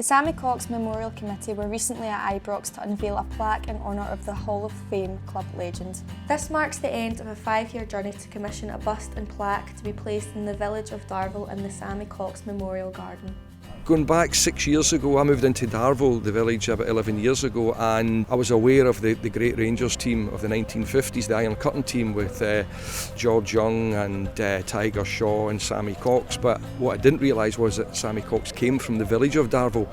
The Sammy Cox Memorial Committee were recently at Ibrox to unveil a plaque in honour of the Hall of Fame club legend. This marks the end of a 5-year journey to commission a bust and plaque to be placed in the village of Darvel in the Sammy Cox Memorial Garden. Going back 6 years ago, I moved into Darvel, the village, about 11 years ago, and I was aware of the great Rangers team of the 1950s, the Iron Curtain team with George Young and Tiger Shaw and Sammy Cox. But what I didn't realise was that Sammy Cox came from the village of Darvel,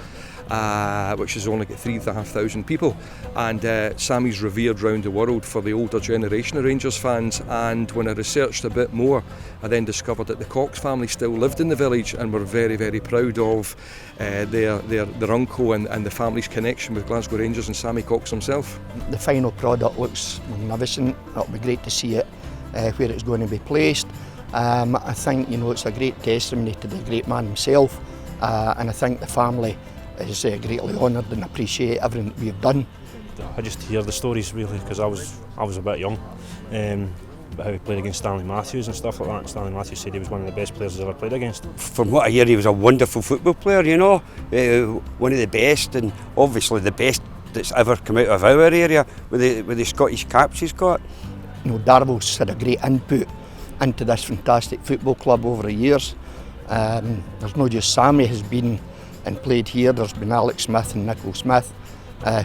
which has only got 3,500 people, and Sammy's revered round the world for the older generation of Rangers fans. And when I researched a bit more, I then discovered that the Cox family still lived in the village and were very, very proud of their uncle and the family's connection with Glasgow Rangers and Sammy Cox himself. The final product looks magnificent. It'll be great to see it where it's going to be placed. I think it's a great testimony to the great man himself, and I think the family is greatly honoured and appreciate everything that we've done. I just hear the stories really because I was a bit young, about how he played against Stanley Matthews and stuff like that. Stanley Matthews said he was one of the best players he's ever played against. From what I hear, he was a wonderful football player, one of the best, and obviously the best that's ever come out of our area with the Scottish caps he's got. Darvel's had a great input into this fantastic football club over the years. There's not just Sammy has been and played here, there's been Alex Smith and Nicholl Smith,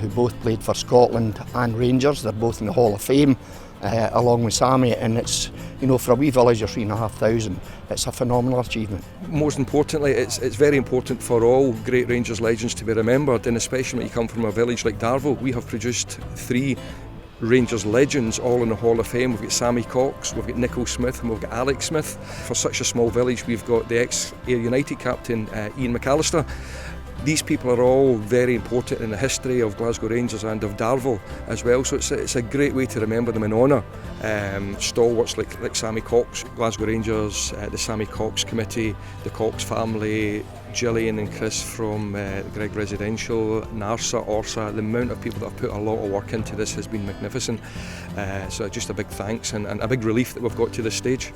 who both played for Scotland and Rangers. They're both in the Hall of Fame, along with Sammy, and it's, for a wee village of 3,500, it's a phenomenal achievement. Most importantly, it's very important for all great Rangers legends to be remembered, and especially when you come from a village like Darvel. We have produced 3 Rangers legends all in the Hall of Fame. We've got Sammy Cox, we've got Nicholl Smith, and we've got Alex Smith. For such a small village, we've got the ex-Ayr United captain Ian McAllister. These people are all very important in the history of Glasgow Rangers and of Darvel as well, so it's a great way to remember them and honour stalwarts like Sammy Cox, Glasgow Rangers, the Sammy Cox Committee, the Cox family, Gillian and Chris from Greg Residential, NARSA, ORSA. The amount of people that have put a lot of work into this has been magnificent, so just a big thanks and a big relief that we've got to this stage.